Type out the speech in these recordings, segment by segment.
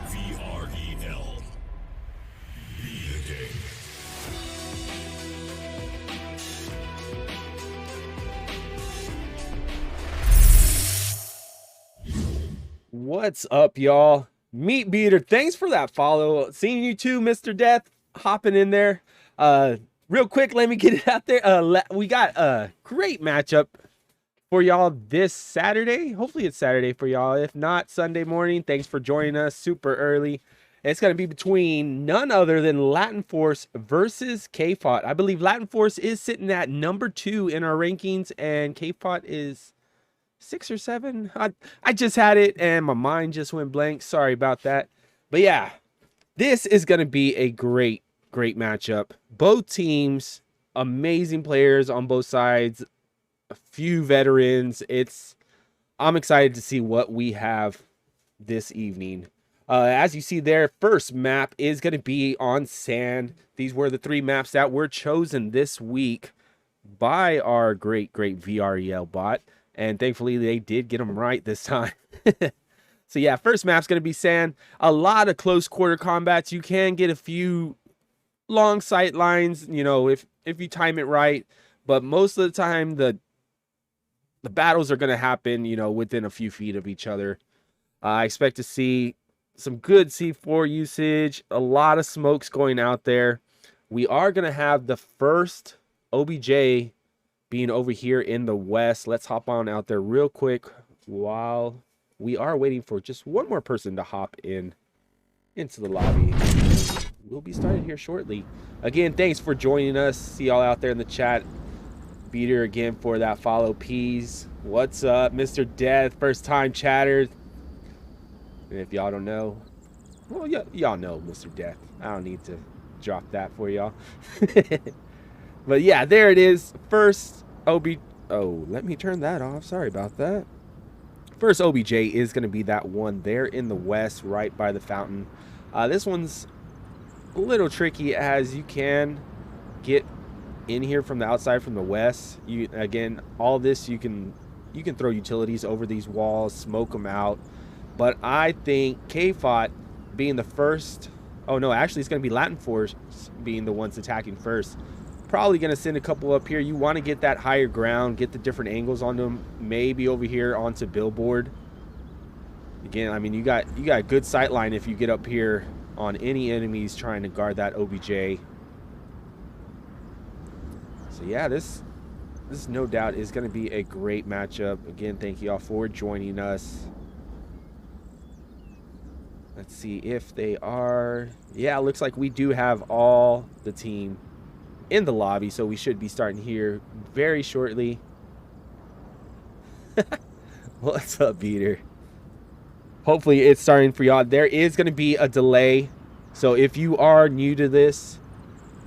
VREL. Be the king. What's up, y'all? Meat Beater, thanks for that follow. Seeing you too, Mr. Death, hopping in there. Real quick, let me get it out there. We got a great matchup for y'all this Saturday. Hopefully it's Saturday for y'all. If not, Sunday morning. Thanks for joining us super early. It's going to be between none other than Latin Force versus KFOT. I believe Latin Force is sitting at number 2 in our rankings, and KFOT is 6 or 7. I just had it and my mind just went blank. Sorry about that. But yeah, this is going to be a great matchup. Both teams, amazing players on both sides, a few veterans. I'm excited to see what we have this evening. As you see there, first map is going to be on sand. These were the 3 maps that were chosen this week by our great VREL bot. And thankfully, they did get them right this time. So yeah, first map's going to be sand. A lot of close quarter combats. You can get a few long sight lines, you know, if you time it right. But most of the time, the battles are going to happen, you know, within a few feet of each other. I expect to see some good C4 usage. A lot of smokes going out there. We are going to have the first OBJ being over here in the west. Let's hop on out there real quick while we are waiting for just one more person to hop into the lobby. We'll be starting here shortly. Again, thanks for joining us. See y'all out there in the chat. Beater again for that follow. Peas, what's up? Mr. Death, first time chatter. And if y'all don't know, well, y'all know Mr. Death. I don't need to drop that for y'all. But yeah, there it is. First oh, let me turn that off. Sorry about that. First OBJ is going to be that one there in the west, right by the fountain. This one's a little tricky as you can get in here from the outside from the west. Again, all this you can throw utilities over these walls, smoke them out. But I think KFOT being the first, oh no, actually it's going to be Latin Force being the ones attacking first. Probably going to send a couple up here. You want to get that higher ground, get the different angles on them. Maybe over here onto Billboard. Again, I mean, you got a good sight line if you get up here on any enemies trying to guard that OBJ. So yeah, this no doubt is going to be a great matchup. Again, thank you all for joining us. Let's see if they are. Yeah, it looks like we do have all the team in the lobby, so we should be starting here very shortly. What's up, Beater? Hopefully it's starting for y'all. There is going to be a delay, so if you are new to this,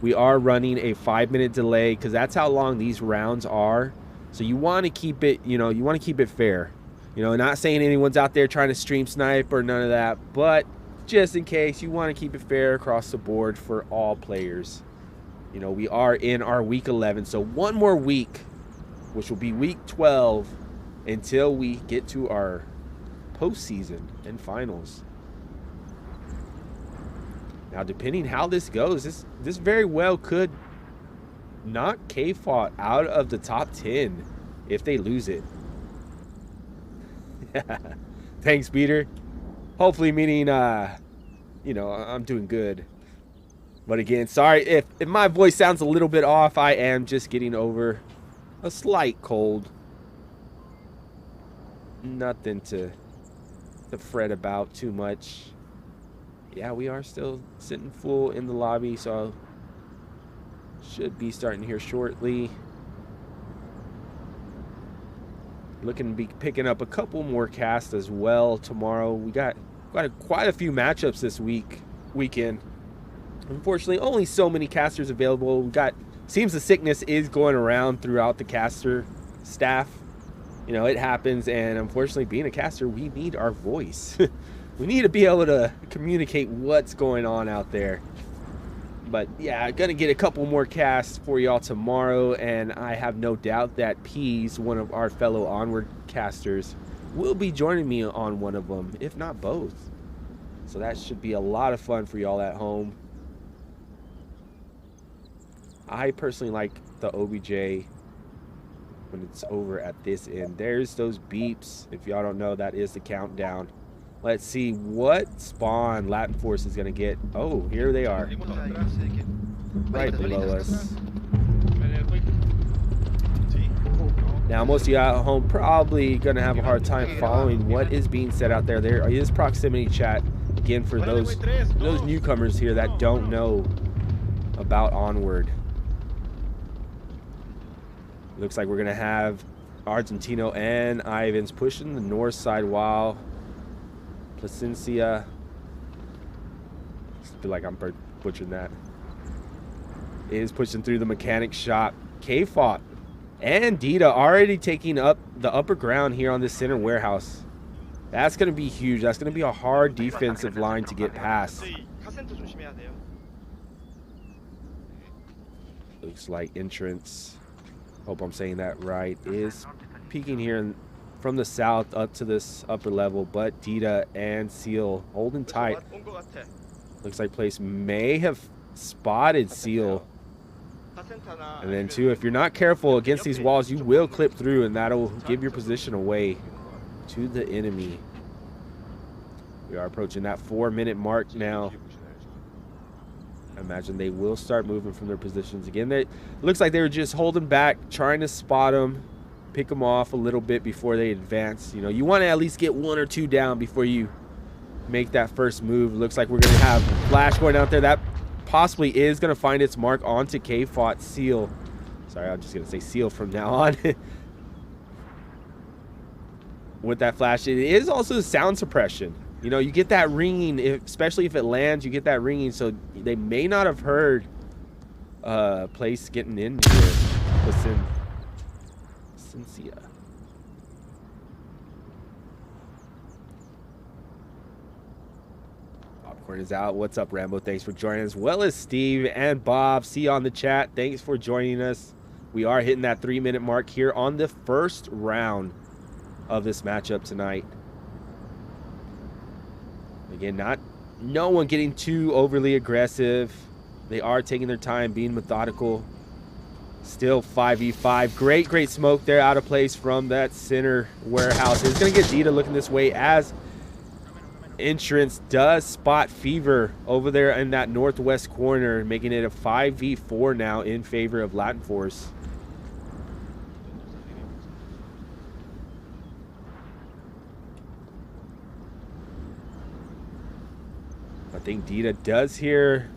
we are running a 5-minute delay because that's how long these rounds are. So you want to keep it, you know, you want to keep it fair. You know, not saying anyone's out there trying to stream snipe or none of that, but just in case, you want to keep it fair across the board for all players. You know, we are in our week 11, so one more week, which will be week 12, until we get to our postseason and finals. Now, depending how this goes, this very well could knock KFOT out of the top 10 if they lose it. Thanks, Peter. Hopefully meaning, you know, I'm doing good. But again, sorry if my voice sounds a little bit off. I am just getting over a slight cold. Nothing to fret about too much. Yeah, we are still sitting full in the lobby, so should be starting here shortly. Looking to be picking up a couple more casts as well tomorrow. We got quite a few matchups this weekend. Unfortunately, only so many casters available. Seems the sickness is going around throughout the caster staff. You know, it happens, and unfortunately, being a caster, we need our voice. We need to be able to communicate what's going on out there. But yeah, gonna get a couple more casts for y'all tomorrow, and I have no doubt that Pease, one of our fellow Onward casters, will be joining me on one of them, if not both. So that should be a lot of fun for y'all at home. I personally like the OBJ when it's over at this end. There's those beeps. If y'all don't know, that is the countdown. Let's see what spawn Latin Force is going to get. Oh, here they are. Right below us. Now, most of you at home probably going to have a hard time following what is being said out there. There is proximity chat, again, for those newcomers here that don't know about Onward. Looks like we're going to have Argentino and Ivans pushing the north side while Placencia, I feel like I'm butchering that, is pushing through the mechanic shop. KFOT and Dita already taking up the upper ground here on this center warehouse. That's going to be huge. That's going to be a hard defensive line to get past. Looks like entrance, hope I'm saying that right, is peeking here from the south up to this upper level, but Dita and Seal holding tight. Looks like Place may have spotted Seal. And then too, if you're not careful against these walls, you will clip through, and that'll give your position away to the enemy. We are approaching that 4-minute mark now. I imagine they will start moving from their positions again. It looks like they were just holding back, trying to spot them, pick them off a little bit before they advance. You know, you want to at least get 1 or 2 down before you make that first move. Looks like we're going to have flash going out there. That possibly is going to find its mark onto KFOT Seal. Sorry, I'm just going to say Seal from now on. With that flash, it is also sound suppression. You know, you get that ringing, especially if it lands, you get that ringing. So they may not have heard Place getting in here. Listen. Cynthia. Popcorn is out. What's up, Rambo? Thanks for joining us, as well as Steve and Bob. See you on the chat. Thanks for joining us. We are hitting that 3-minute mark here on the first round of this matchup tonight. Again, no one getting too overly aggressive. They are taking their time, being methodical. Still 5v5. Great smoke there out of place from that center warehouse. It's going to get Dita looking this way as entrance does spot Fever over there in that northwest corner, making it a 5v4 now in favor of Latin Force. I think Dita does hear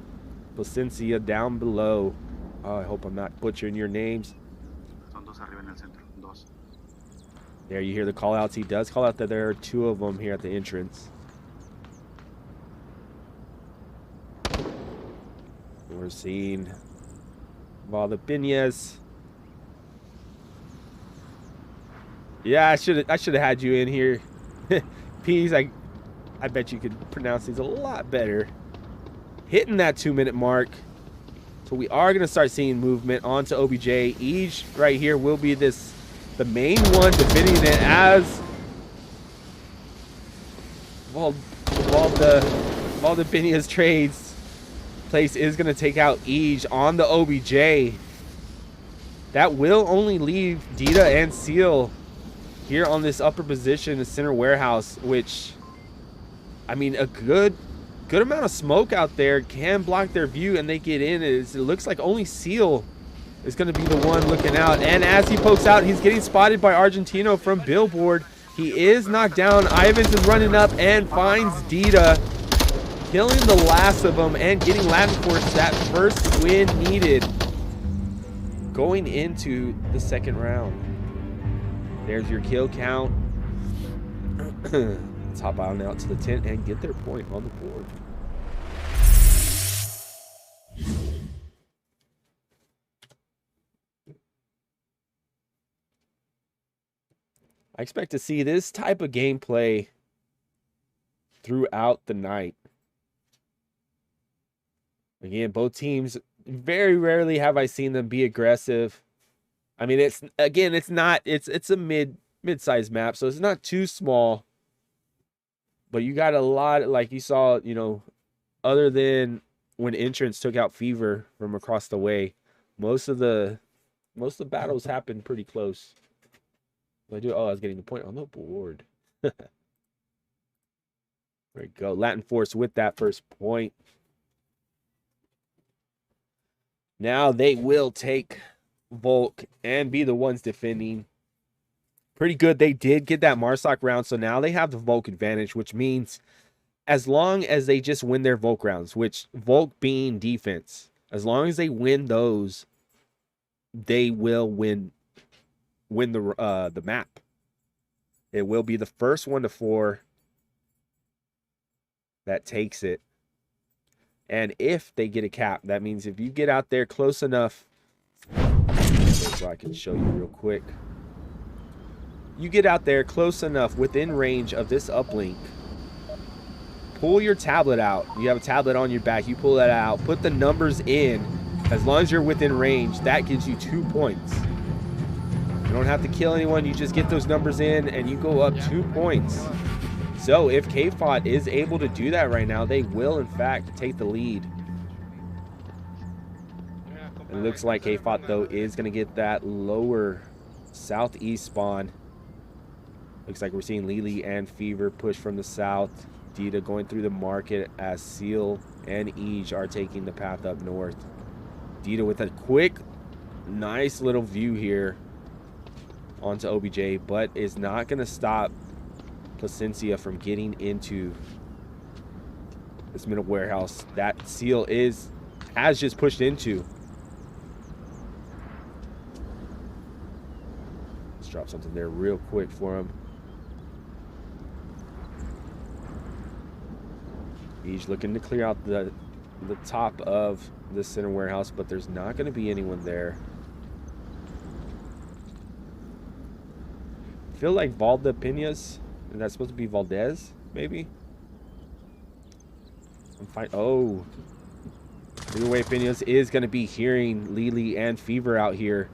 Placencia down below. Oh, I hope I'm not butchering your names. There you hear the call outs. He does call out that there are 2 of them here at the entrance. We're seeing Valdepeñas. Yeah, I should have had you in here. Peas, I bet you could pronounce these a lot better. Hitting that 2-minute mark. So we are going to start seeing movement onto OBJ. Each right here will be the main one defending it as Valdepeñas trades. Place is going to take out Eej on the OBJ. That will only leave Dita and Seal here on this upper position, the center warehouse, which, I mean, a good amount of smoke out there can block their view, and they get in. It looks like only Seal is going to be the one looking out. And as he pokes out, he's getting spotted by Argentino from Billboard. He is knocked down. Ivans is running up and finds Dita, killing the last of them and getting Latin Force that first win needed going into the second round. There's your kill count. Let's hop on out to the tent and get their point on the board. I expect to see this type of gameplay throughout the night. Again, both teams, very rarely have I seen them be aggressive. I mean, it's a mid-sized map, so it's not too small. But you got a lot, like you saw, you know, other than when Entrance took out Fever from across the way, most of the battles happen pretty close. I was getting the point on the board. There we go. Latin Force with that first point. Now they will take Volk and be the ones defending. Pretty good. They did get that Marsoc round, so now they have the Volk advantage, which means as long as they just win their Volk rounds, which Volk being defense, as long as they win those, they will win the map. It will be the first 1 to 4 that takes it. And if they get a cap, that means if you get out there close enough, so I can show you real quick. You get out there close enough within range of this uplink, pull your tablet out. You have a tablet on your back, you pull that out, put the numbers in. As long as you're within range, that gives you 2 points. You don't have to kill anyone, you just get those numbers in and you go up 2 points. So if KFOT is able to do that right now, they will in fact take the lead. It looks like KFOT though is going to get that lower southeast spawn. Looks like we're seeing Lily and Fever push from the south. Dita going through the market as Seal and Ege are taking the path up north. Dita with a quick, nice little view here onto OBJ, but is not going to stop Placencia from getting into this middle warehouse that Seal has just pushed into. Let's drop something there real quick for him. He's looking to clear out the top of the center warehouse, but there's not going to be anyone there. I feel like Valda Piñas, and that's supposed to be Valdez, maybe? I'm fine. Oh. Either way, Piñas is going to be hearing Lily and Fever out here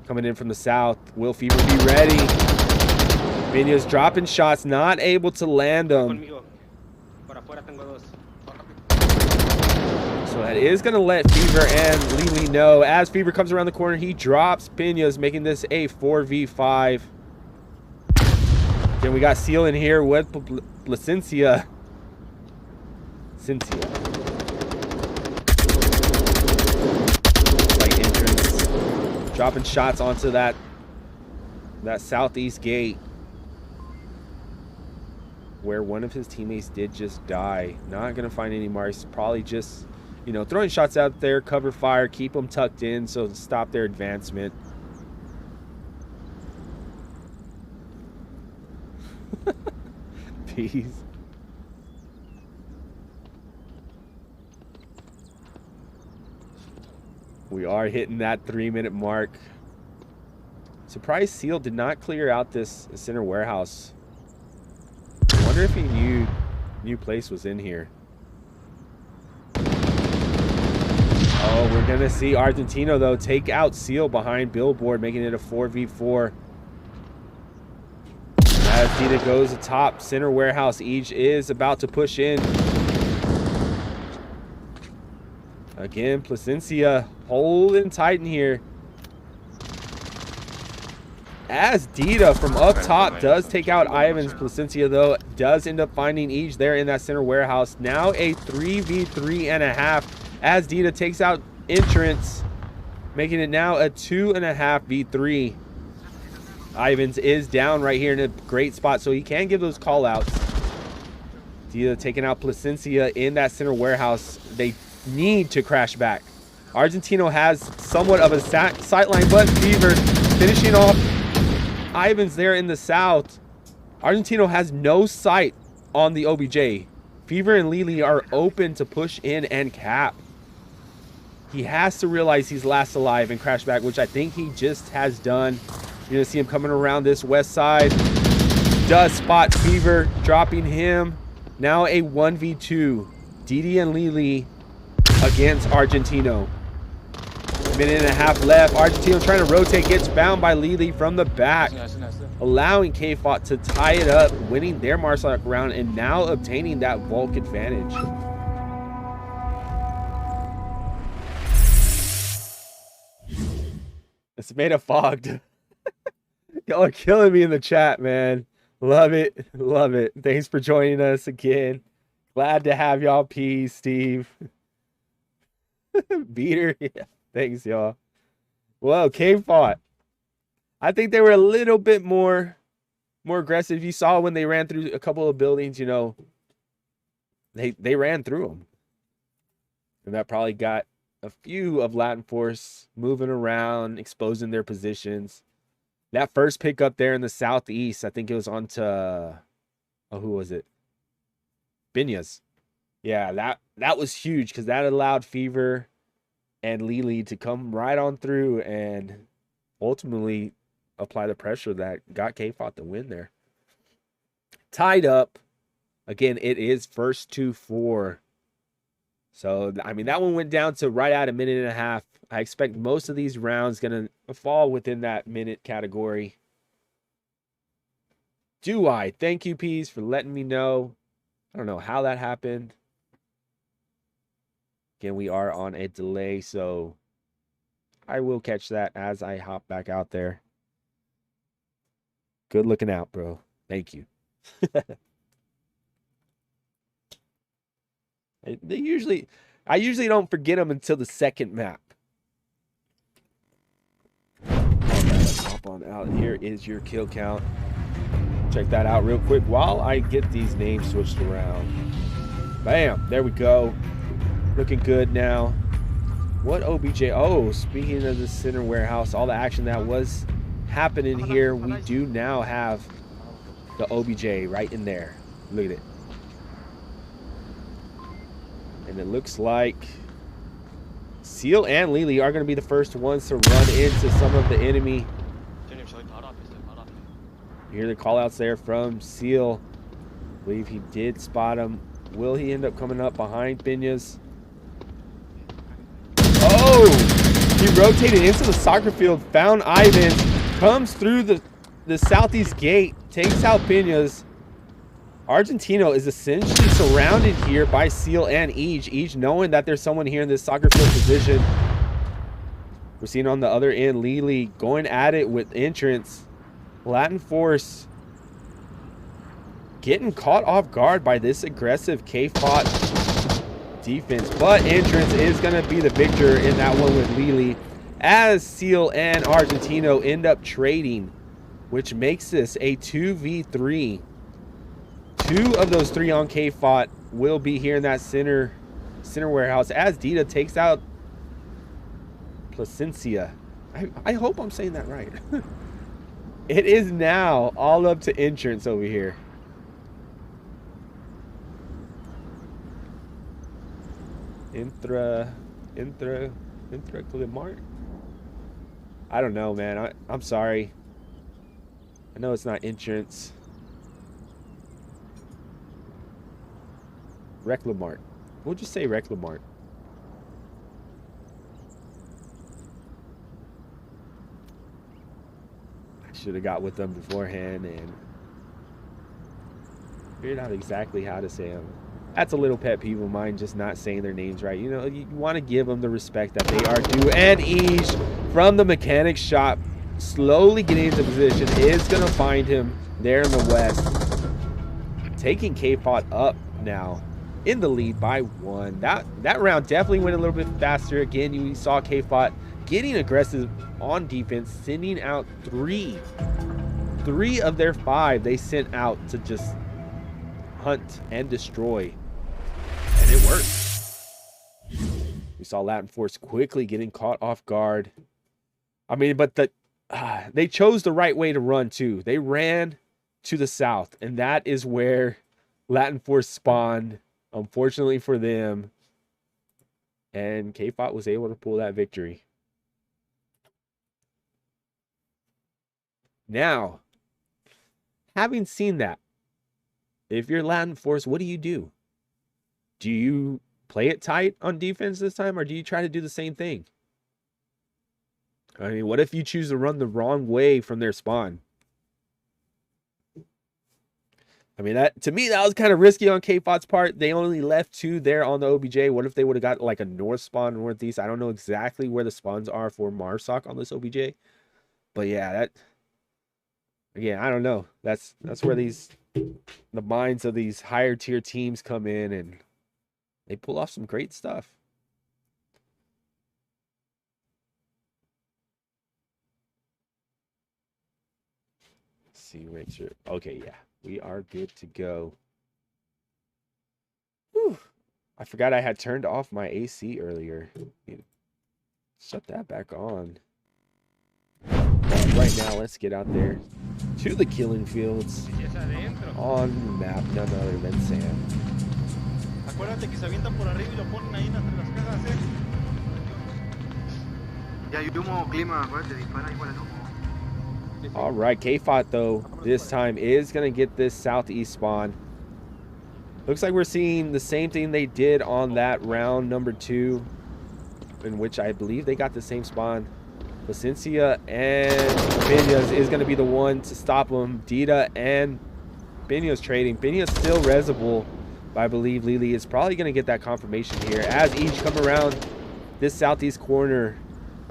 coming in from the south. Will Fever be ready? Piñas dropping shots, not able to land them. So that is going to let Fever and Lily know. As Fever comes around the corner, he drops Piñas, making this a 4v5. Then we got Seal in here with Placencia. Like Entrance. Dropping shots onto that southeast gate, where one of his teammates did just die. Not going to find any marks. Probably just, you know, throwing shots out there, cover fire, keep them tucked in so to stop their advancement. Peace. We are hitting that 3-minute mark. Surprised Seal did not clear out this center warehouse. I wonder if he knew Place was in here. Oh, we're going to see Argentino, though, take out Seal behind Billboard, making it a 4v4. As Dita goes atop center warehouse, Ege is about to push in. Again, Placencia holding tight in here. As Dita from up top does take out Ivan's. Placencia, though, does end up finding Each there in that center warehouse. Now a 3v3.5 as Dita takes out Entrance, making it now a 2.5v3. Ivans is down right here in a great spot, so he can give those call outs. Dita taking out Placencia in that center warehouse. They need to crash back. Argentino has somewhat of a sightline, but Fever finishing off Ivans there in the south. Argentino has no sight on the OBJ. Fever and Lily are open to push in and cap. He has to realize he's last alive and crash back, which I think he just has done. You're going to see him coming around this west side. Does spot Fever, dropping him. Now a 1v2. Didi and Lily against Argentino. Minute and a half left. Argentino trying to rotate, gets bound by Lily from the back, allowing KFOT to tie it up, winning their martial art round and now obtaining that bulk advantage. It's made of fogged. Y'all are killing me in the chat, man. Love it. Love it. Thanks for joining us again. Glad to have y'all. Peace, Steve. Beater. Yeah. Thanks, y'all. Well, KFOT. I think they were a little bit more aggressive. You saw when they ran through a couple of buildings, you know, they ran through them. And that probably got a few of Latin Force moving around, exposing their positions. That first pick up there in the southeast, I think it was onto, who was it? Binyas. Yeah, that was huge because that allowed Fever and Lily to come right on through and ultimately apply the pressure that got KFOT the win there. Tied up. Again, it is first 2-4. So, I mean, that one went down to right at a minute and a half. I expect most of these rounds going to fall within that minute category. Do I? Thank you, Peas, for letting me know. I don't know how that happened. Again, we are on a delay, so I will catch that as I hop back out there. Good looking out, bro. Thank you. I usually don't forget them until the second map. Let's hop on out. Here is your kill count. Check that out real quick while I get these names switched around. Bam, there we go. Looking good now. What OBJ? Oh, speaking of the center warehouse, all the action that was happening here, we do now have the OBJ right in there. Look at it. And it looks like Seal and Lily are going to be the first ones to run into some of the enemy. You hear the call-outs there from Seal. I believe he did spot him. Will he end up coming up behind Binyas? Oh! He rotated into the soccer field, found Ivan, comes through the southeast gate, takes out Binyas. Argentino is essentially surrounded here by Seal and each knowing that there's someone here in this soccer field position. We're seeing on the other end, Lily going at it with Entrance. Latin Force getting caught off guard by this aggressive KFOT defense. But Entrance is going to be the victor in that one with Lily, as Seal and Argentino end up trading, which makes this a 2v3. Two of those three on KFOT will be here in that center warehouse as Dita takes out Placencia. I hope I'm saying that right. It is now all up to Entrance over here. Intraclimart? I don't know, man. I'm sorry. I know it's not Entrance. Reclamart. We'll just say Reclamart. I should have got with them beforehand and figured out exactly how to say them. That's a little pet peeve of mine, just not saying their names right. You know, you want to give them the respect that they are due. And Ease from the mechanic shop slowly getting into position, is going to find him there in the west. Taking KFOT up now in the lead by 1. That round definitely went a little bit faster. Again, you saw KFOT getting aggressive on defense, sending out 3 of their 5 they sent out to just hunt and destroy. And it worked. We saw Latin Force quickly getting caught off guard. I mean, but they chose the right way to run too. They ran to the south, and that is where Latin Force spawned, unfortunately for them. And KFOT was able to pull that victory. Now, having seen that, if you're Latin Force, what do? Do you play it tight on defense this time, or do you try to do the same thing? I mean, what if you choose to run the wrong way from their spawn? I mean, to me, that was kind of risky on KFOT's part. They only left 2 there on the OBJ. What if they would have got like a north spawn, northeast? I don't know exactly where the spawns are for Marsoc on this OBJ. But yeah, again, I don't know. That's where the minds of these higher tier teams come in, and they pull off some great stuff. Let's see, make sure. Okay, yeah, we are good to go. Whew. I forgot I had turned off my AC earlier. Shut that back on. Right now, let's get out there to the killing fields on the map, none other than Sam. Acuérdate que se avientan por arriba y lo ponen ahí entre las cajas, ¿eh? Ya hay humo, clima, acuérdate, dispara igual el humo. All right, KFOT though this time is gonna get this southeast spawn. Looks like we're seeing the same thing they did on that round number 2, in which I believe they got the same spawn. Placencia and Binios is going to be the one to stop them. Dita and Binios trading. Binios still resable, but I believe Lily is probably going to get that confirmation here as each come around this southeast corner.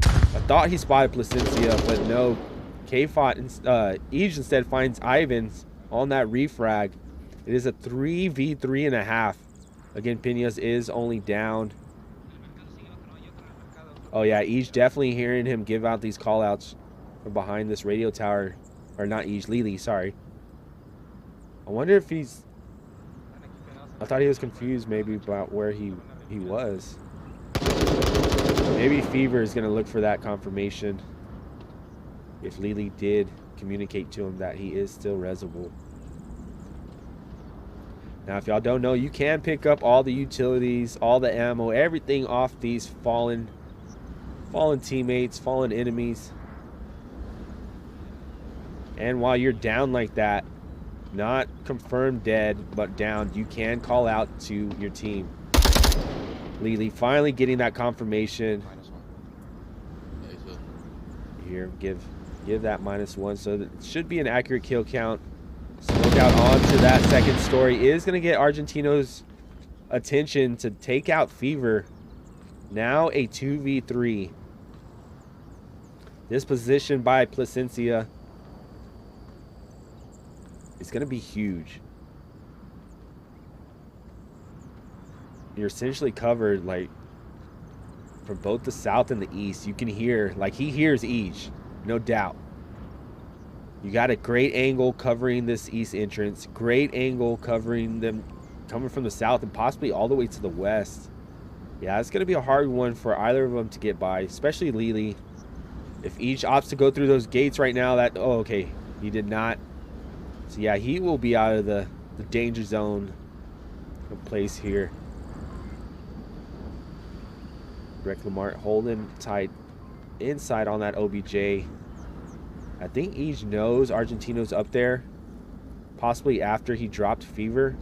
I thought he spotted Placencia, but no. KFOT, Each instead finds Ivans on that refrag. It is a 3v3.5. Again, Binios is only down. Oh yeah, Each definitely hearing him give out these callouts from behind this radio tower. Or not Each, Lily, sorry. I wonder if he's... I thought he was confused maybe about where he was. Maybe Fever is going to look for that confirmation. If Lily did communicate to him that he is still resable. Now, if y'all don't know, you can pick up all the utilities, all the ammo, everything off these fallen teammates, fallen enemies. And while you're down like that, not confirmed dead, but down, you can call out to your team. Lily finally getting that confirmation. Here, give that -1, so that it should be an accurate kill count. Smoke out onto that second story is going to get Argentino's attention to take out Fever. Now a 2v3. This position by Placencia is going to be huge. You're essentially covered like from both the south and the east. You can hear, like he hears each, no doubt. You got a great angle covering this east entrance. Great angle covering them coming from the south and possibly all the way to the west. Yeah, it's going to be a hard one for either of them to get by, especially Lily. If each opts to go through those gates right now, oh, okay, he did not. So yeah, he will be out of the danger zone of place here. Reclamart holding tight inside on that OBJ. I think Each knows Argentino's up there, possibly after he dropped Fever.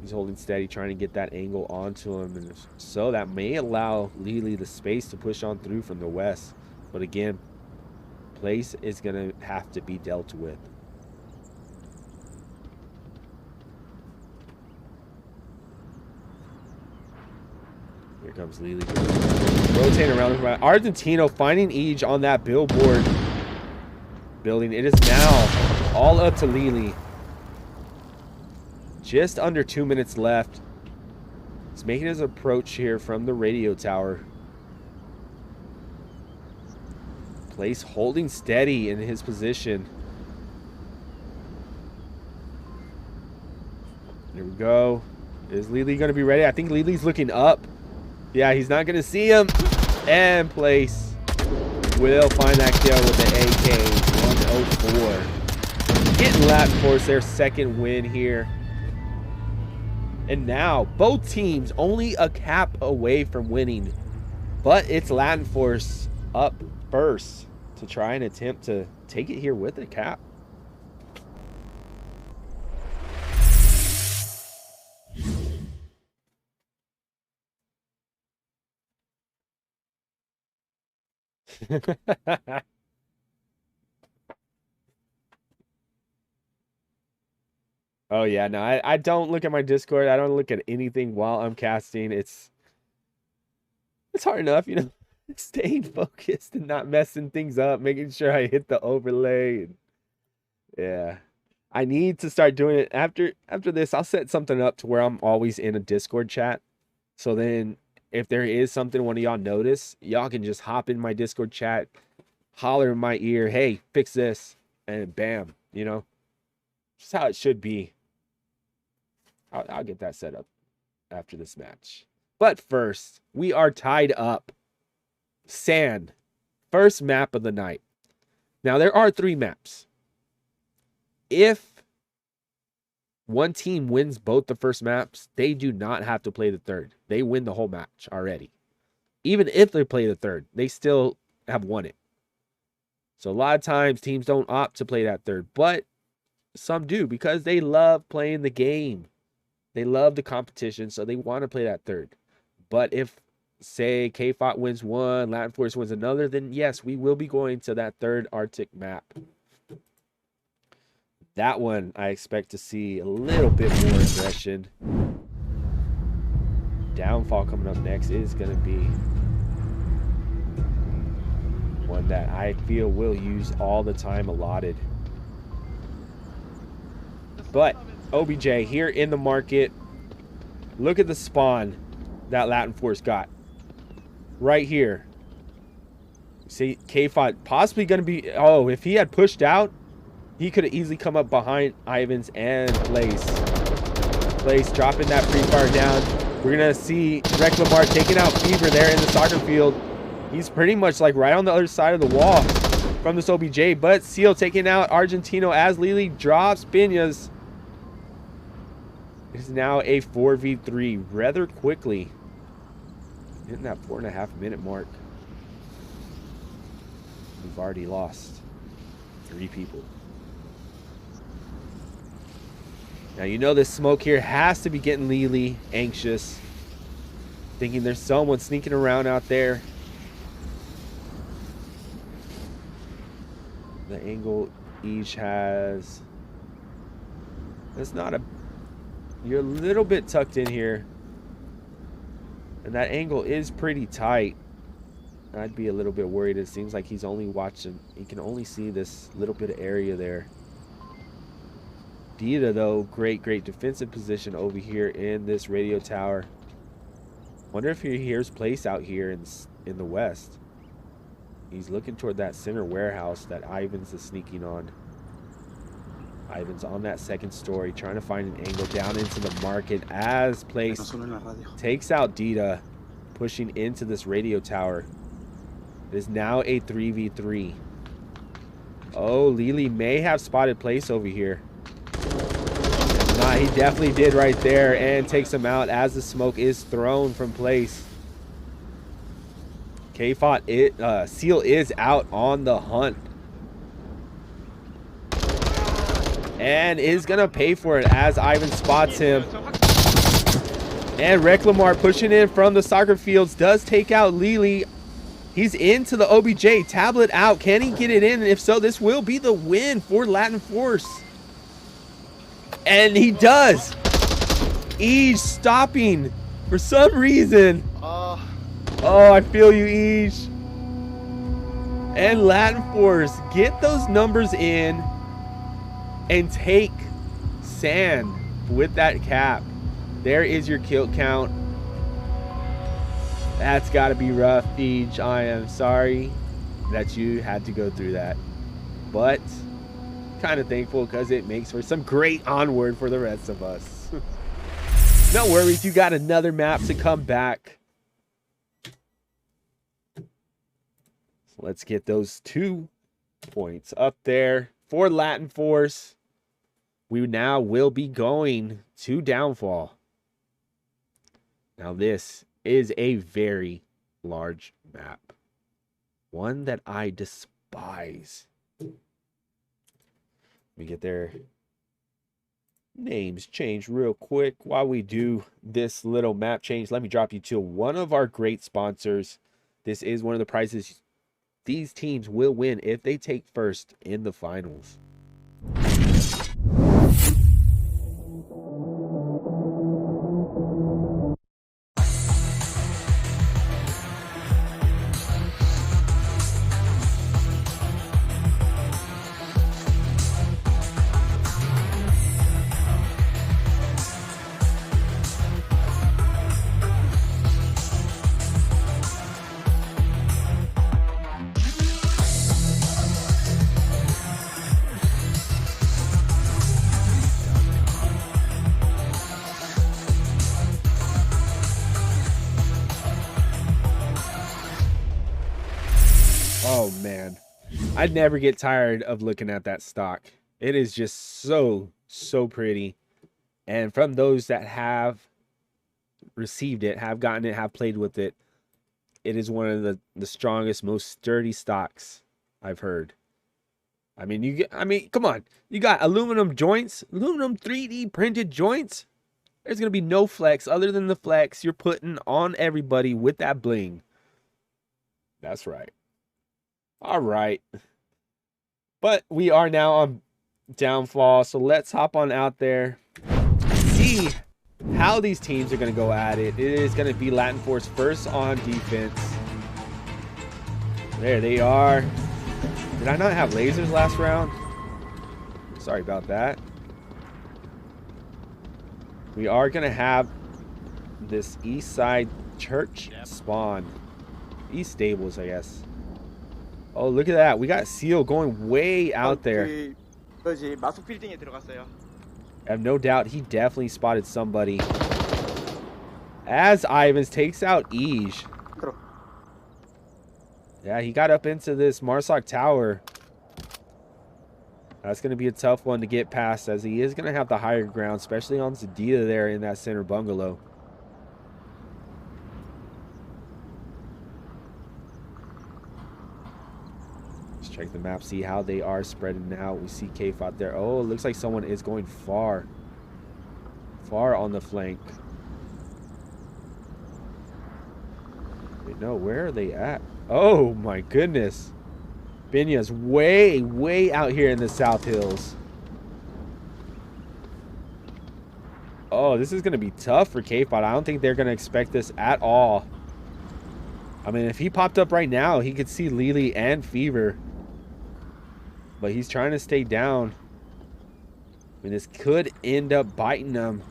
He's holding steady, trying to get that angle onto him, and so that may allow Lily the space to push on through from the west. But again, place is going to have to be dealt with. Here comes Lily. Rotating around. Argentino finding Eej on that billboard building. It is now all up to Lily. Just under 2 minutes left. He's making his approach here from the radio tower. Place holding steady in his position. There we go. Is Lily going to be ready? I think Lily's looking up. Yeah, he's not going to see him. And Place will find that kill with the AK 104. Getting Latin Force their second win here. And now both teams only a cap away from winning. But it's Latin Force up first to try and attempt to take it here with a cap. Oh yeah, no, I don't look at my Discord. I don't look at anything while I'm casting. It's hard enough, you know, staying focused and not messing things up, making sure I hit the overlay. Yeah. I need to start doing it after this. I'll set something up to where I'm always in a Discord chat. So then if there is something one of y'all notice, y'all can just hop in my Discord chat, holler in my ear, hey, fix this, and bam, you know, just how it should be. I'll get that set up after this match. But first, we are tied up. Sand, first map of the night. Now, there are 3 maps. If one team wins both the first maps, they do not have to play the third. They win the whole match already. Even if they play the third, they still have won it. So a lot of times teams don't opt to play that third, but some do because they love playing the game. They love the competition, so they want to play that third. But if, say, KFOT wins one, Latin Force wins another, then yes, we will be going to that third Arctic map. That one, I expect to see a little bit more aggression. Downfall coming up next is going to be one that I feel will use all the time allotted. But OBJ here in the market. Look at the spawn that Latin Force got. Right here. See, KFOT possibly going to be... Oh, if he had pushed out, he could have easily come up behind Ivans and Place. Place dropping that free fire down. We're going to see Rec Lamar taking out Fever there in the soccer field. He's pretty much like right on the other side of the wall from this OBJ. But Seal taking out Argentino as Lily drops Piñas. It is now a 4v3 rather quickly. Hitting that 4.5 minute mark. We've already lost 3 people. Now, you know this smoke here has to be getting Lily anxious. Thinking there's someone sneaking around out there. The angle each has... That's not a... You're a little bit tucked in here. And that angle is pretty tight. I'd be a little bit worried. It seems like he's only watching. He can only see this little bit of area there. Dita, though, great defensive position over here in this radio tower. Wonder if he hears Place out here in the west. He's looking toward that center warehouse that Ivans is sneaking on. Ivans on that second story, trying to find an angle down into the market as Place takes out Dita, pushing into this radio tower. It is now a 3v3. Oh, Lily may have spotted Place over here. If not, he definitely did right there and takes him out as the smoke is thrown from Place. KFOT, Seal is out on the hunt. And is going to pay for it as Ivan spots him. And Rec Lamar pushing in from the soccer fields does take out Lily. He's into the OBJ. Tablet out. Can he get it in? And if so, this will be the win for Latin Force. And he does. Eej stopping for some reason. Oh, I feel you, Eej. And Latin Force, get those numbers in and take sand with that cap. There is your kill count. That's got to be rough, Eej. I am sorry that you had to go through that. But kind of thankful because it makes for some great Onward for the rest of us. No worries, you got another map to come back. So let's get those 2 points up there for Latin Force. We now will be going to Downfall. Now this is a very large map. One that I despise. Let me get their names changed real quick. While we do this little map change, let me drop you to one of our great sponsors. This is one of the prizes these teams will win if they take first in the finals. Oh man, I'd never get tired of looking at that stock. It is just so pretty. And from those that have received it, have gotten it, have played with it, it is one of the strongest, most sturdy stocks I've heard. I mean, come on. You got aluminum joints, aluminum 3D printed joints. There's going to be no flex other than the flex you're putting on everybody with that bling. That's right. All right. But we are now on Downfall, so let's hop on out there. See how these teams are going to go at it. It is going to be Latin Force first on defense. There they are. Did I not have lasers last round? Sorry about that. We are going to have this East Side Church spawn. East Stables, I guess. Oh, look at that. We got Seal going way out there. I have no doubt he definitely spotted somebody. As Ivans takes out Eej. Yeah, he got up into this Marsoc Tower. That's going to be a tough one to get past, as he is going to have the higher ground, especially on Zadita there in that center bungalow. Let's check the map, see how they are spreading out. We see KFOT there. Oh, it looks like someone is going far on the flank. Wait, no, where are they at? Oh my goodness. Binya's way out here in the South Hills. Oh, this is going to be tough for KFOT. I don't think they're going to expect this at all. I mean, if he popped up right now, he could see Lily and Fever. But he's trying to stay down. I mean, this could end up biting them.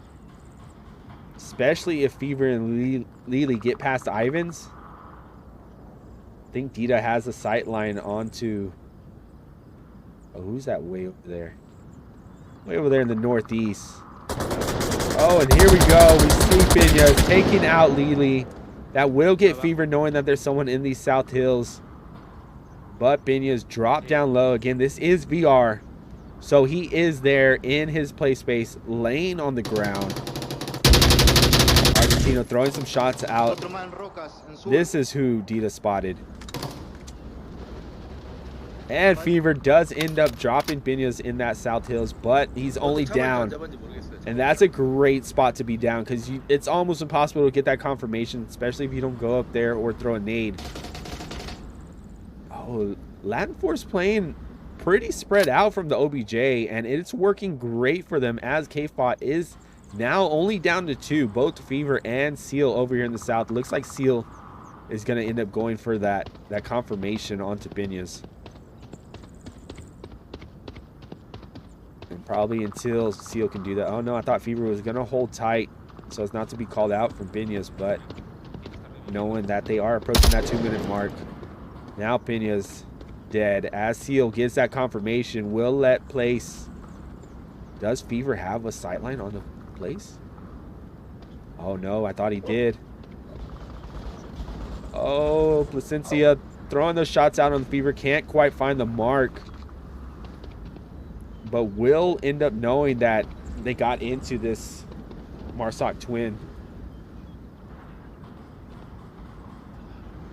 Especially if Fever and Lily get past Ivans. I think Dita has a sight line onto... Oh, who's that way over there? Way over there in the northeast. Oh, and here we go. We see Binya taking out Lily. That will get Fever knowing that there's someone in these South Hills. But Binya's dropped down low. Again, this is VR. So he is there in his play space, laying on the ground. Argentino throwing some shots out. This is who Dita spotted. And Fever does end up dropping Binya's in that South Hills, but he's only down. And that's a great spot to be down, because it's almost impossible to get that confirmation, especially if you don't go up there or throw a nade. Oh, Latin Force playing pretty spread out from the OBJ, and it's working great for them, as KFOT is now only down to 2, both Fever and Seal over here in the South. Looks like Seal is going to end up going for that confirmation onto Binyas. And probably until Seal can do that. Oh no, I thought Fever was going to hold tight so as not to be called out from Binyas, but knowing that they are approaching that 2-minute mark. Now Peña's dead. As Seal gets that confirmation, will let place. Does Fever have a sightline on the place? Oh no, I thought he did. Oh, Placencia throwing those shots out on the Fever. Can't quite find the mark. But will end up knowing that they got into this Marsoc twin.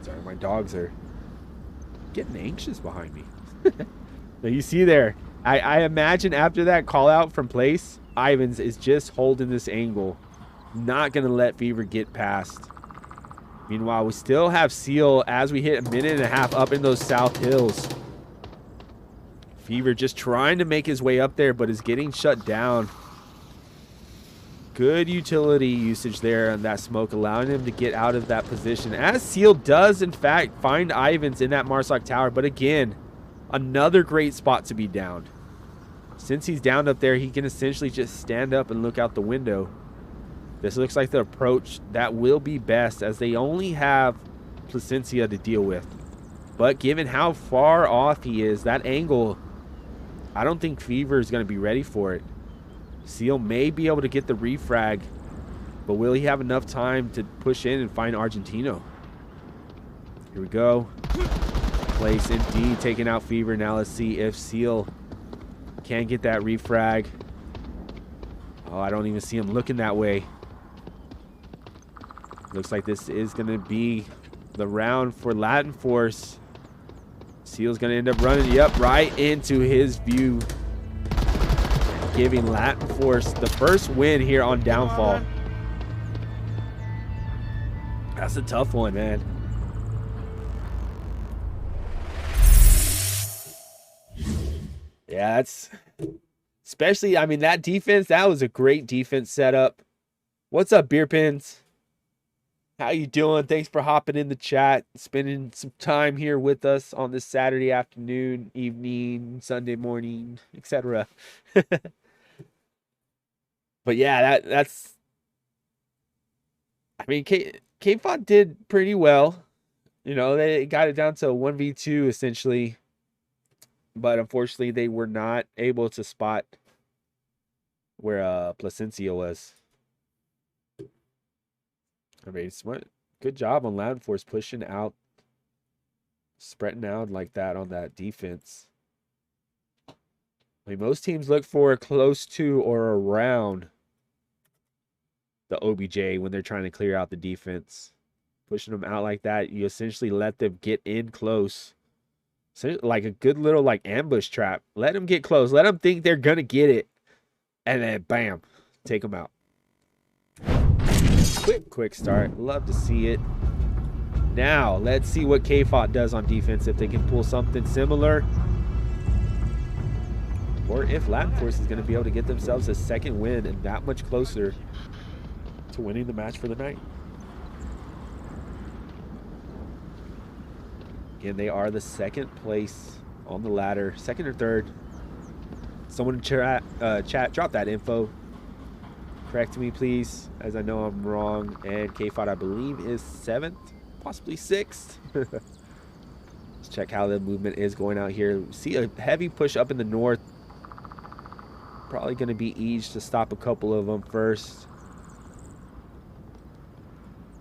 Sorry, my dogs are getting anxious behind me. Now you see there, I imagine after that call out from place, Ivans is just holding this angle, not going to let Fever get past. Meanwhile, we still have Seal as we hit 1.5 minutes up in those south hills. Fever just trying to make his way up there, but is getting shut down. Good utility usage there on that smoke, allowing him to get out of that position. As Seal does, in fact, find Ivans in that Marsoc tower. But again, another great spot to be downed. Since he's downed up there, he can essentially just stand up and look out the window. This looks like the approach that will be best, as they only have Placencia to deal with. But given how far off he is, that angle, I don't think Fever is going to be ready for it. Seal may be able to get the refrag, but will he have enough time to push in and find Argentino? Here we go. Place indeed taking out Fever. Now let's see if Seal can get that refrag. Oh, I don't even see him looking that way. Looks like this is going to be the round for Latin Force. Seal's going to end up running, yep, right into his view. Giving Latin Force the first win here on Downfall. That's a tough one, man. Yeah, that's... Especially, I mean, that defense, that was a great defense setup. What's up, Beer Pins? How you doing? Thanks for hopping in the chat, spending some time here with us on this Saturday afternoon, evening, Sunday morning, etc. But yeah, that's... I mean, KFOT did pretty well. You know, they got it down to 1v2 essentially. But unfortunately, they were not able to spot where Placencia was. I mean, smart. Good job on Latin Force pushing out, spreading out like that on that defense. I mean, most teams look for close to or around the OBJ when they're trying to clear out the defense. Pushing them out like that, you essentially let them get in close. So like a good little like ambush trap. Let them get close. Let them think they're going to get it. And then bam, take them out. Quick start. Love to see it. Now, let's see what KFOT does on defense. If they can pull something similar. Or if Latin Force is going to be able to get themselves a second win and that much closer to winning the match for the night. Again, they are the second place on the ladder. Second or third. Someone in chat, drop that info. Correct me, please, as I know I'm wrong. And KFOT, I believe, is 7th, possibly 6th. Let's check how the movement is going out here. See a heavy push up in the north. Probably going to be easy to stop a couple of them first.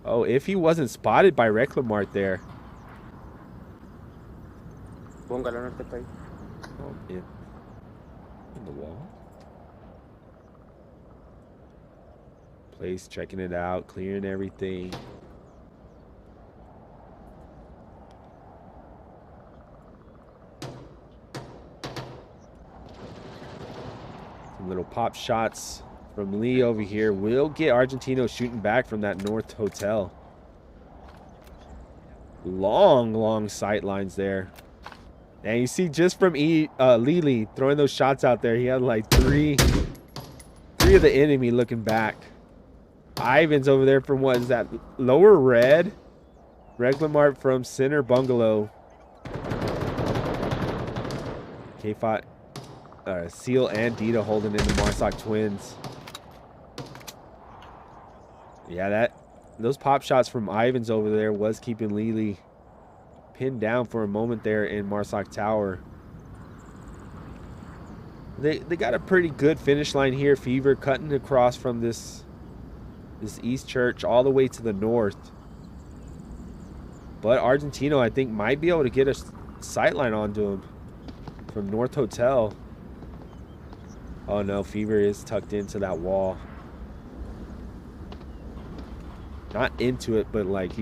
Oh, if he wasn't spotted by Reclamart there. Oh, yeah. In the wall. Place checking it out, clearing everything. Some little pop shots from Lee over here will get Argentino shooting back from that north hotel. Long sight lines there. And you see just from Lili throwing those shots out there, he had like three of the enemy looking back. Ivan's over there from what is that, lower red? Reglamart from center bungalow. KFOT, Seal and Dita holding in the Marsoc twins. Yeah, those pop shots from Ivans over there was keeping Lily pinned down for a moment there in Marsoc Tower. They got a pretty good finish line here. Fever cutting across from this East Church all the way to the north. But Argentino, I think, might be able to get a sight line onto him from North Hotel. Oh no, Fever is tucked into that wall. Not into it, but like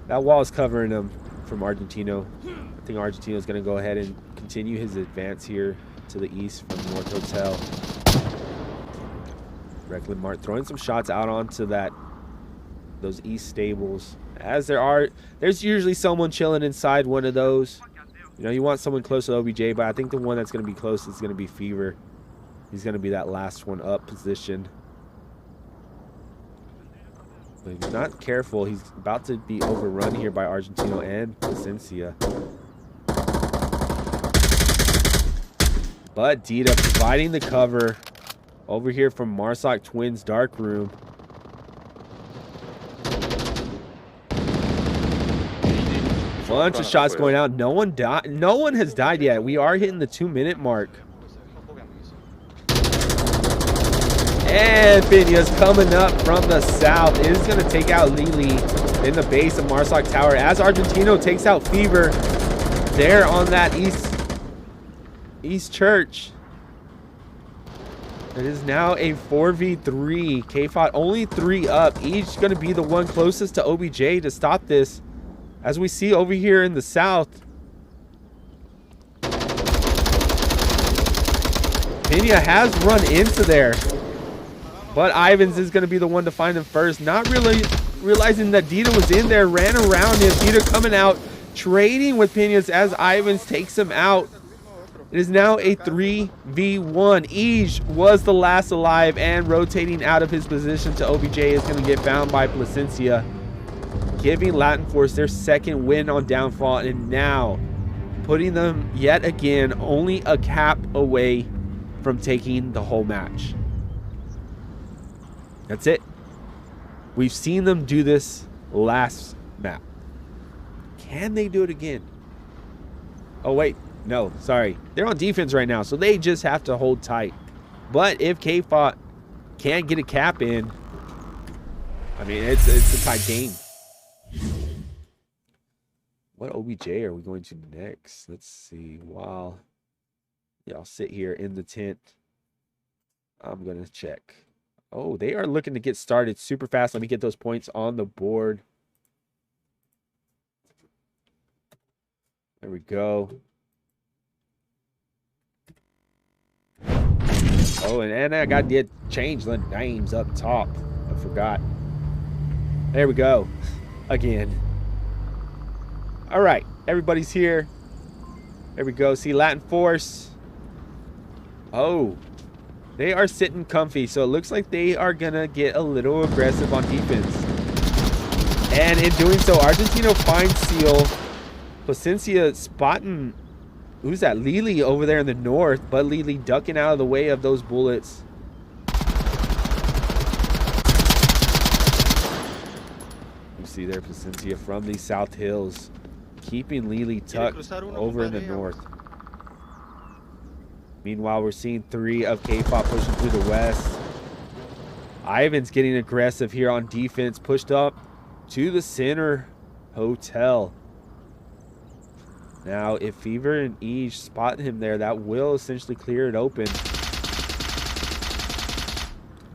that wall is covering him from Argentino. I think Argentino is going to go ahead and continue his advance here to the east from North Hotel. Recklin Mart throwing some shots out onto those east stables. As there's usually someone chilling inside one of those. You know, you want someone close to OBJ, but I think the one that's going to be close is going to be Fever. He's going to be that last one up position. But if he's not careful, he's about to be overrun here by Argentino and Placencia. But Dita providing the cover over here from Marsoc Twins Dark Room. Bunch of shots going out. No one has died yet. We are hitting the 2-minute mark. And Peña's coming up from the south. It is going to take out Lily in the base of Marsoc Tower as Argentino takes out Fever there on that East Church. It is now a 4v3. KFOT only 3 up. Each going to be the one closest to OBJ to stop this. As we see over here in the south, Peña has run into there. But Ivans is going to be the one to find him first. Not really realizing that Dita was in there, ran around him. Dita coming out, trading with Peñas as Ivans takes him out. It is now a 3v1. Ige was the last alive and rotating out of his position to OBJ is going to get found by Placencia, giving Latin Force their second win on Downfall, and now putting them yet again only a cap away from taking the whole match. That's it. We've seen them do this last map. Can they do it again? Oh, wait. No, sorry. They're on defense right now, so they just have to hold tight. But if KFOT can't get a cap in, I mean, it's a tight game. What OBJ are we going to next? Let's see. While y'all sit here in the tent, I'm going to check. Oh, they are looking to get started super fast. Let me get those points on the board. There we go. Oh, and I got to change the names up top. I forgot. There we go. Again. All right. Everybody's here. There we go. See Latin Force. Oh. They are sitting comfy, so it looks like they are going to get a little aggressive on defense. And in doing so, Argentino finds Seal. Placencia spotting, who's that? Lily over there in the north, but Lily ducking out of the way of those bullets. You see there Placencia from the South Hills, keeping Lily tucked over in the north. Meanwhile, we're seeing 3 of KFOT pushing through the west. Ivan's getting aggressive here on defense, pushed up to the center hotel. Now, if Fever and Ige spot him there, that will essentially clear it open.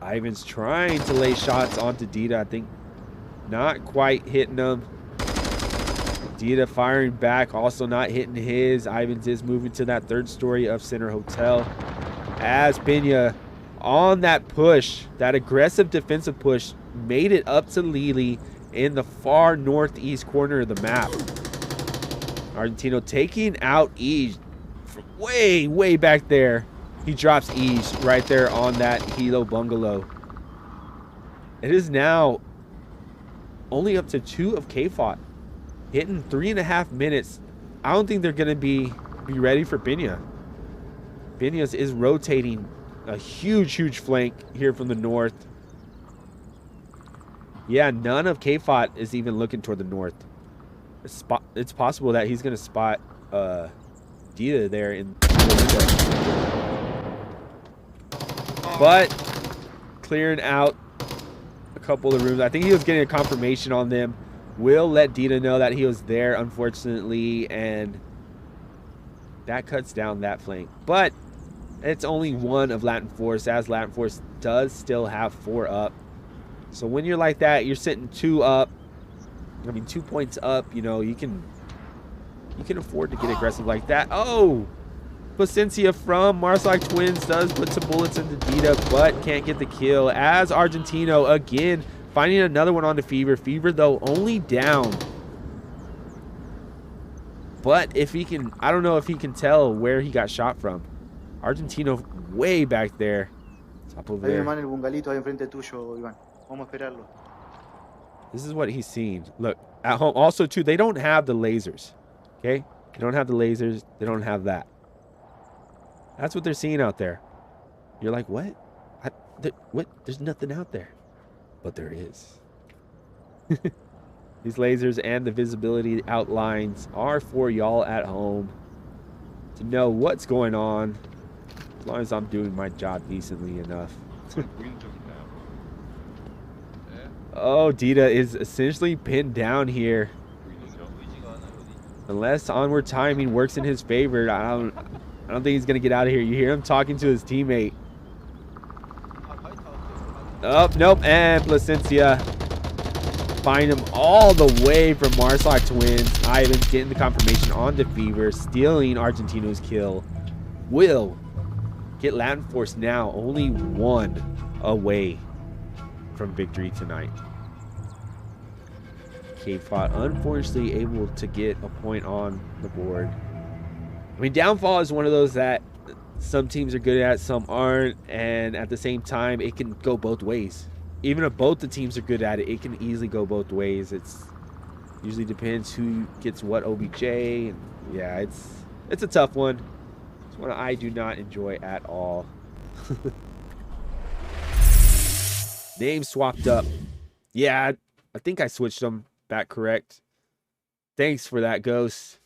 Ivan's trying to lay shots onto Dita. I think not quite hitting them. Dita firing back, also not hitting his. Ivans is moving to that 3rd story of Center Hotel. As Peña on that push, that aggressive defensive push, made it up to Lily in the far northeast corner of the map. Argentino taking out Ige from way, way back there. He drops Ige right there on that Hilo bungalow. It is now only up to 2 of KFOT. Hitting 3.5 minutes. I don't think they're going to be ready for Binya. Binya's is rotating a huge flank here from the north. Yeah, none of KFOT is even looking toward the north. It's possible that he's going to spot Dita there in the window. But clearing out a couple of the rooms. I think he was getting a confirmation on them. Will let Dita know that he was there, unfortunately, and that cuts down that flank. But it's only 1 of Latin Force, as Latin Force does still have 4 up. So when you're like that, you're sitting 2 up. I mean, 2 points up. You know, you can afford to get aggressive like that. Oh, Placencia from Marsalak Twins does put some bullets into Dita, but can't get the kill. As Argentino again finding another one onto Fever. Fever though only down. But if he can, I don't know if he can tell where he got shot from. Argentino way back there. Top over there. This is what he's seen. Look, at home also too, they don't have the lasers. Okay? They don't have the lasers. They don't have that. That's what they're seeing out there. You're like, what? What? There's nothing out there. But there is. These lasers and the visibility outlines are for y'all at home to know what's going on, as long as I'm doing my job decently enough. Oh, Dita is essentially pinned down here. Unless Onward timing works in his favor, I don't think he's gonna get out of here. You hear him talking to his teammate. Oh, nope, and Placencia find him all the way from Marsalak Twins. Ivan's getting the confirmation on the Fever, stealing Argentino's kill. Will get Latin Force now only 1 away from victory tonight. KFOT unfortunately able to get a point on the board. I mean, Downfall is one of those that some teams are good at, some aren't, and at the same time, it can go both ways. Even if both the teams are good at it, it can easily go both ways. It's usually depends who gets what OBJ, and yeah, it's a tough one. It's one I do not enjoy at all. Name swapped up. Yeah, I think I switched them back correct. Thanks for that, Ghost.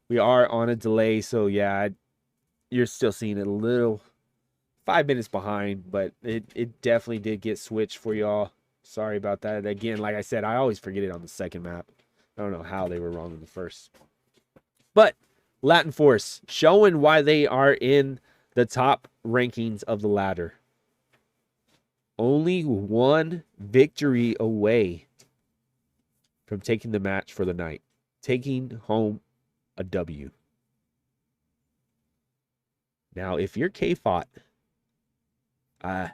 We are on a delay, so yeah, you're still seeing it a little 5 minutes behind, but it definitely did get switched for y'all. Sorry about that. Again, like I said, I always forget it on the second map. I don't know how they were wrong in the first. But Latin Force showing why they are in the top rankings of the ladder. Only 1 victory away from taking the match for the night. Taking home a W. Now, if you're KFOT, I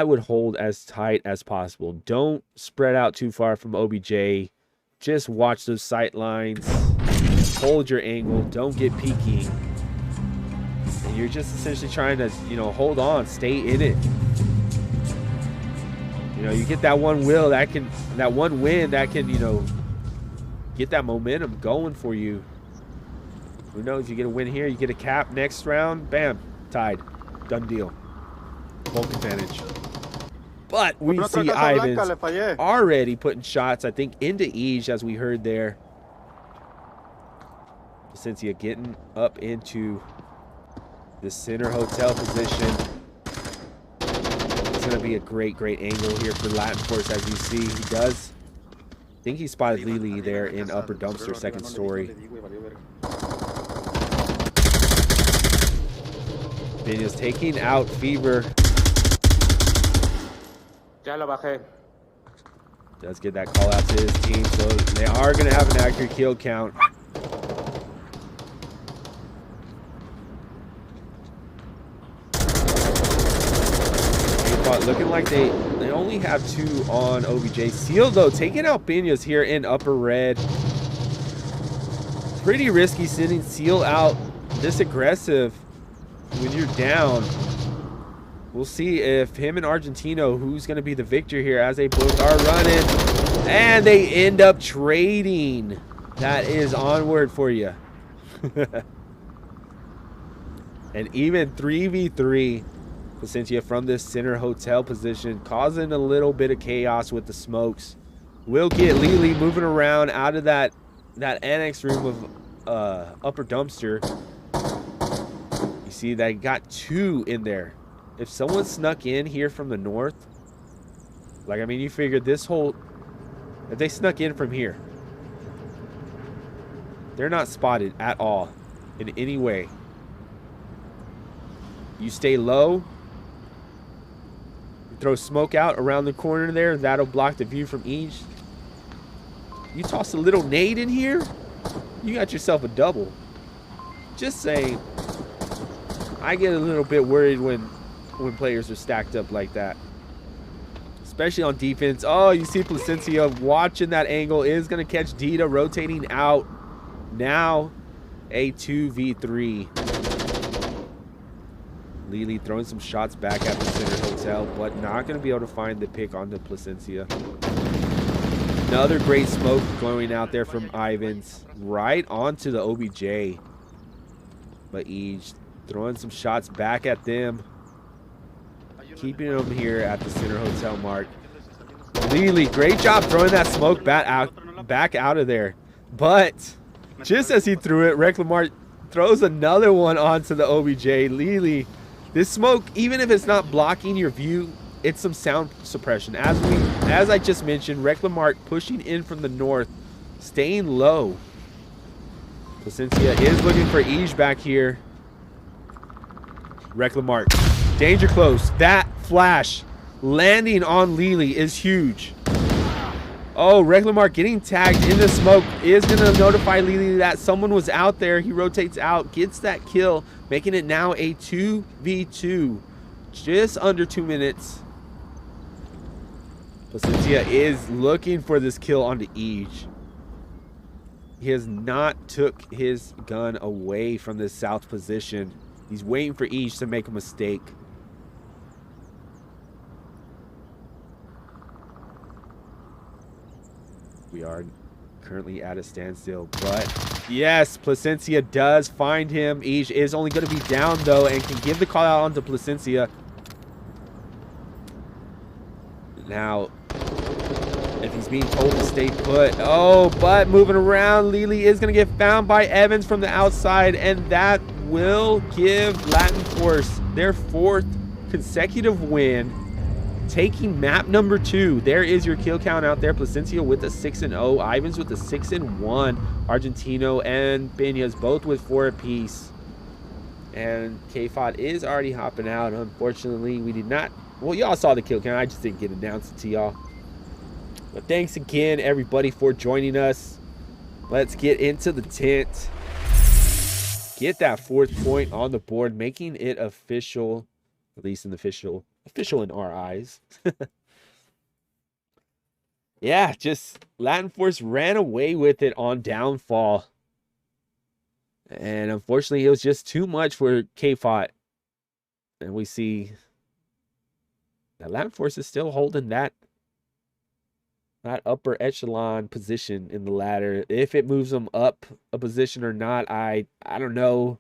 would hold as tight as possible. Don't spread out too far from OBJ. Just watch those sight lines. Hold your angle. Don't get peeking. And you're just essentially trying to, hold on. Stay in it. You get that one win that can, get that momentum going for you. Who knows? You get a win here, you get a cap next round, bam, tied. Done deal. Bulk advantage. But we see Ivans already putting shots, I think, into Ige, as we heard there. Placencia getting up into the center hotel position. It's going to be a great angle here for Latin Force, as you see. He does. I think he spotted Lily there in upper dumpster, second story. Binya's taking out Fever. Does get that call out to his team, so they are going to have an accurate kill count. Looking like they only have 2 on OBJ. Seal, though, taking out Binya's here in upper red. Pretty risky sitting Seal out this aggressive when you're down We'll see if him and Argentino, who's going to be the victor here as they both are running. And they end up trading. That is Onward for you. And even 3v3 Placentia from this center hotel position, causing a little bit of chaos with the smokes. We'll get Lily moving around out of that annex room of upper dumpster. You see they got 2 in there. If someone snuck in here from the north, like, I mean, you figured this whole, if they snuck in from here, they're not spotted at all in any way. You stay low, you throw smoke out around the corner there, that'll block the view from each. You toss a little nade in here, you got yourself a double. Just saying. I get a little bit worried when players are stacked up like that, especially on defense. Oh, you see Placencia watching that angle, is going to catch Dita rotating out. Now a 2v3. Lily throwing some shots back at the center hotel, but not going to be able to find the pick on the Placencia. Another great smoke going out there from Ivans right onto the OBJ. But Eej throwing some shots back at them, keeping them here at the center hotel mark. Lily, great job throwing that smoke back out of there. But just as he threw it, Reclamart throws another one onto the OBJ. Lily, this smoke, even if it's not blocking your view, it's some sound suppression. As I just mentioned, Reclamart pushing in from the north, staying low. Placencia is looking for Eej back here. Reclamart, danger close. That flash landing on Lily is huge. Oh, Reclamart getting tagged in the smoke is going to notify Lily that someone was out there. He rotates out, gets that kill, making it now a 2v2. Just under 2 minutes. Placencia is looking for this kill onto Eej. He has not took his gun away from this south position. He's waiting for Eej to make a mistake. We are currently at a standstill, but yes, Placencia does find him. Eej is only going to be down though and can give the call out onto Placencia. Now, if he's being told to stay put. Oh, but moving around, Lily is going to get found by Evans from the outside, and that will give Latin Force their 4th consecutive win, taking map number 2. There is your kill count out there. Placencia with a 6-0, Ivans with a 6-1, Argentino and Peñas both with 4 apiece. And KFOT is already hopping out. Unfortunately, we did not. Well, y'all saw the kill count. I just didn't get announced to y'all. But thanks again, everybody, for joining us. Let's get into the tent. Get that 4th point on the board, making it official, at least in the official in our eyes. Yeah, just Latin Force ran away with it on downfall. And unfortunately, it was just too much for KFOT. And we see that Latin Force is still holding that upper echelon position in the ladder. If it moves them up a position or not, I don't know.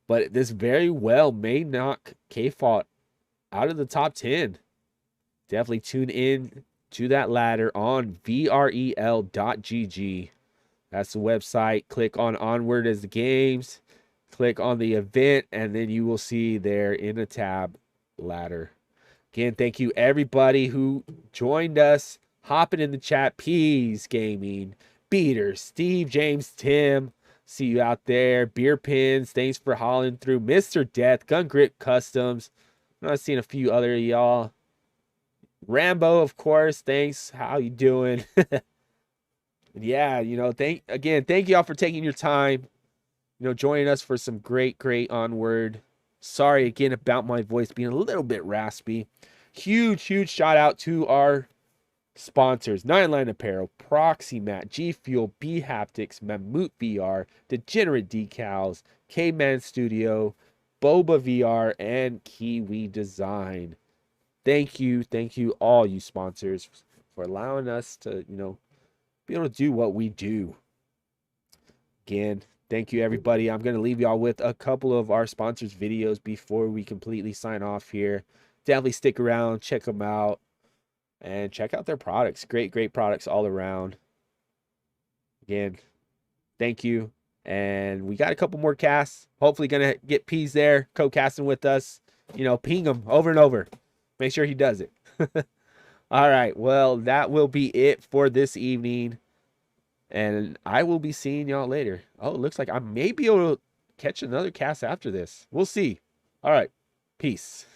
But this very well may knock KFOT out of the top 10. Definitely tune in to that ladder on vrel.gg. That's the website. Click on Onward as the games. Click on the event, and then you will see there in a tab ladder. Again, thank you everybody who joined us. Hopping in the chat. Peas Gaming, Beater, Steve, James, Tim. See you out there. Beer Pins, thanks for hauling through. Mr. Death, Gun Grip Customs. I've seen a few other y'all. Rambo, of course. Thanks. How you doing? Yeah, you know, thank y'all for taking your time. You know, joining us for some great Onward. Sorry again about my voice being a little bit raspy. Huge shout out to our sponsors: Nine Line Apparel, Proxy Mat, G Fuel, B Haptics, Mammut VR, Degenerate Decals, K-Man Studio, Boba VR, and Kiwi Design. Thank you all you sponsors for allowing us to, be able to do what we do. Again, thank you everybody. I'm going to leave y'all with a couple of our sponsors videos before we completely sign off here. Definitely stick around, check them out, and check out their products. Great products all around. Again, thank you. And we got a couple more casts. Hopefully going to get Peas there co-casting with us. Ping him over and over. Make sure he does it. All right. Well, that will be it for this evening. And I will be seeing y'all later. Oh, it looks like I may be able to catch another cast after this. We'll see. All right. Peace.